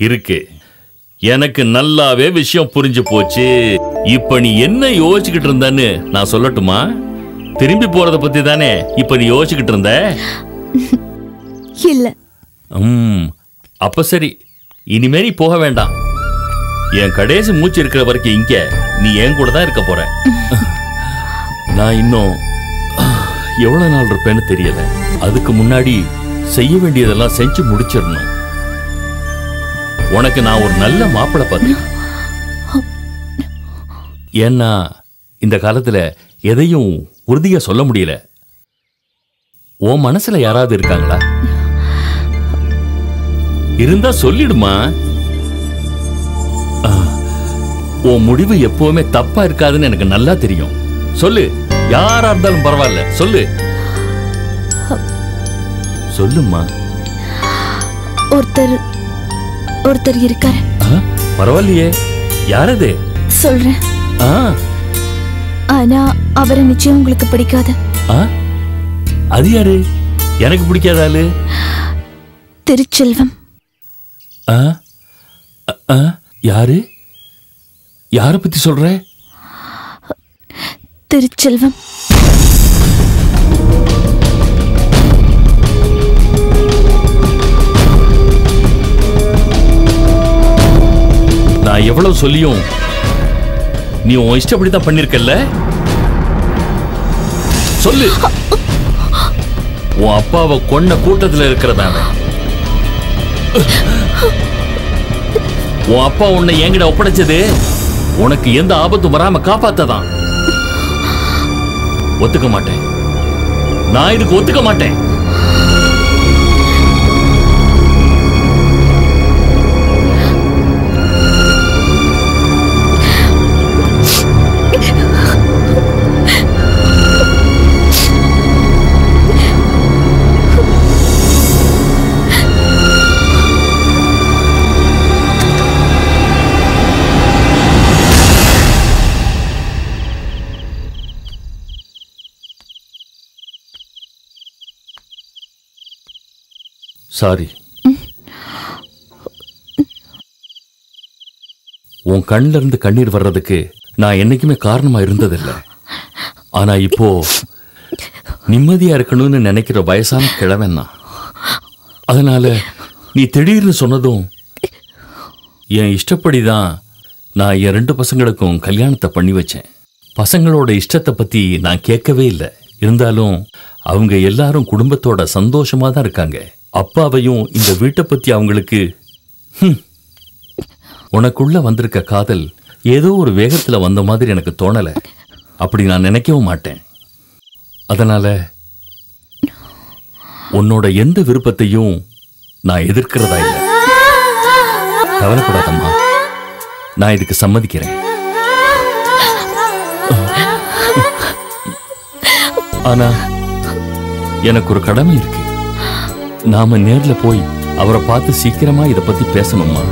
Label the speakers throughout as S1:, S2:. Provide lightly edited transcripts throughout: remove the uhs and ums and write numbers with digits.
S1: இருக்கு. எனக்கு நல்லாவே விஷயம் புரிஞ்சு போச்சு. இப்ப நீ என்ன யோசிச்சுக்கிட்டு இருந்தன்னு நான் சொல்லட்டுமா? திரும்பி போறத பத்தி தானே இப்ப நீ யோசிச்சுக்கிட்டு இருந்த?
S2: இல்ல.
S1: அப்ப சரி, இனிமே நீ போக வேண்டாம். என் கடைசி மூச்சு இருக்கிற வரைக்கும் இங்க நீ என் கூட தான் இருக்க போற. நான் இன்னும் எவ்வளவு நாள் இருப்பேன்னு தெரியல. அதுக்கு முன்னாடி செய்ய வேண்டியதெல்லாம் செஞ்சு முடிச்சிடணும். உனக்கு நான் ஒரு நல்ல மாப்பிள்ளை பார்த்தேன். ஏன்னா இந்த காலத்துல எதையும் உறுதியா சொல்ல முடியல. உன் மனசுல யாராவது இருக்காங்களா? இருந்தா சொல்லிடுமா. உன் முடிவு எப்பவுமே தப்பா இருக்காதுன்னு எனக்கு நல்லா தெரியும். சொல்லு, யாரா இருந்தாலும் பரவாயில்ல, சொல்லு. சொல்லுமா.
S2: ஒருத்தர் இருக்காரு.
S1: பரவாயில்லையே, யாரது?
S2: சொல்றேன். ஆனா அவரை நிச்சயம் உங்களுக்கு பிடிக்காது.
S1: அது யாரு? எனக்கு பிடிக்காத ஆளு?
S2: திருச்செல்வம்.
S1: யாரு? யார பத்தி சொல்ற?
S2: திருச்செல்வம்.
S1: நான் எவ்வளவு சொல்லியும் நீ உன் இஷ்டப்படிதான் பண்ணிருக்கல்ல? சொல்லு. உன் அப்பாவை கொன்ன கூட்டத்தில் இருக்கிறதான உன் அப்பா உன்னை என்கிட்ட ஒப்படைச்சது உனக்கு எந்த ஆபத்தும் வராம காப்பாத்ததான். ஒத்துக்க மாட்டேன். நான் இதுக்கு ஒத்துக்க மாட்டேன். சாரி. உன் கண்ணில இருந்து கண்ணீர் வர்றதுக்கு நான் என்னைக்குமே காரணமா இருந்ததில்லை. ஆனா இப்போ நிம்மதியா இருக்கணும்னு நினைக்கிற வயசான கிழவன் தான். அதனால நீ திடீர்னு சொன்னதும் என் இஷ்டப்படிதான் நான் என் 2 பசங்களுக்கும் கல்யாணத்தை பண்ணி வச்சேன். பசங்களோட இஷ்டத்தை பத்தி நான் கேட்கவே இல்லை. இருந்தாலும் அவங்க எல்லாரும் குடும்பத்தோட சந்தோஷமா தான் இருக்காங்க. அப்பாவையும் இந்த வீட்டை பத்தி அவங்களுக்கு உனக்குள்ள வந்திருக்க காதல் ஏதோ ஒரு வேகத்துல வந்த மாதிரி எனக்கு தோணல. அப்படி நான் நினைக்கவும் மாட்டேன். அதனால உன்னோட எந்த விருப்பத்தையும் நான் எதிர்க்கிறதா இல்லை. கவலைப்படாதம்மா, நான் இதுக்கு சம்மதிக்கிறேன். ஆனா எனக்கு ஒரு கடமை இருக்கு. நாம நேர்ல போய் அவரை பார்த்து சீக்கிரமா இத பத்தி பேசணுமா?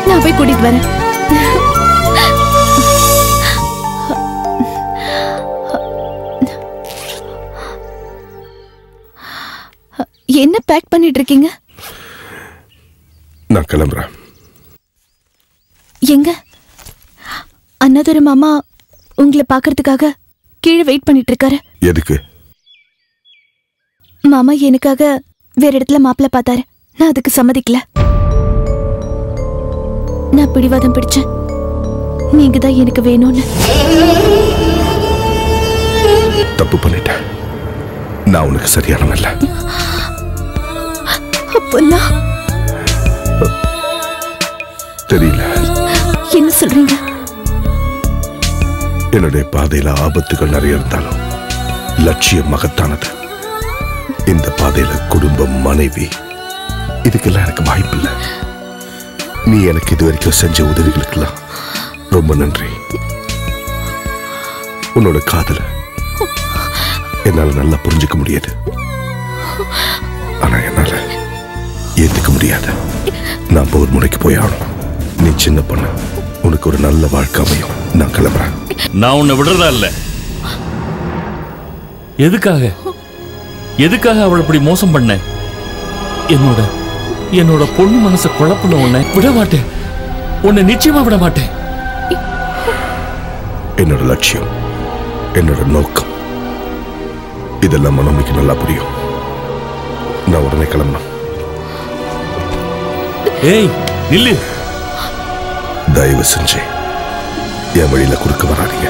S2: நான் போய் கூட்டிட்டு வரேன். என்ன பேக் பண்ணிட்டு இருக்கீங்க?
S3: நான் கிளம்புறேன்.
S2: எங்க? அண்ணாதுரை மாமா உங்களை பாக்குறதுக்காக கீழே வெயிட் பண்ணிட்டு இருக்காரு.
S3: எதுக்கு?
S2: மாமா எனக்காக வேற இடத்துல மாப்பிள்ள பார்த்தாரு. நான் அதுக்கு சம்மதிக்கல. நான் பிடிவாதம் பிடிச்சேன். நீங்க தான் எனக்கு வேணும்னு.
S3: தப்பு பண்ணிட்டேன். நான் உனக்கு சரியானவன் இல்ல.
S2: அப்பன்னா
S3: தெரியல.
S2: என்ன சொல்றீங்க?
S3: என்னுடைய பாதையில ஆபத்துகள் நிறைய இருந்தாலும் லட்சியம் மகத்தானது. இந்த பாதையில குடும்பம், மனைவி, இதுக்கெல்லாம் எனக்கு வாய்ப்பு இல்லை. நீ எனக்கு இது வரைக்கும் செஞ்ச உதவிகளுக்கெல்லாம் ரொம்ப நன்றி. உன்னோட காதல என்னால நல்லா புரிஞ்சுக்க முடியாது. ஆனா என்னால ஏத்துக்க முடியாது. நான் போர் முனைக்கு போய் ஆகணும். நீ சின்ன பொண்ணு, உனக்கு ஒரு நல்ல வாழ்க்கை அமையும். நான் கிளம்புறேன்.
S1: நான் உன்னை விடுறதா இல்ல. எதுக்காக எதுக்காக அவளை இப்படி மோசம் பண்ண? என்னோட பொண்ணு மனசை குழப்பின உன்னை விட மாட்டேன். உன்னை நிச்சயமா விட மாட்டேன்.
S3: என்னோட லட்சியம், என்னோட நோக்கம் இதெல்லாம் மனோமிக்கு நல்லா புரியும். நான் உடனே கிளம்பணும்.
S1: ஏய் நில்லு.
S3: தயவு செஞ்சு என் வழியில குறுக்க வராதீங்க.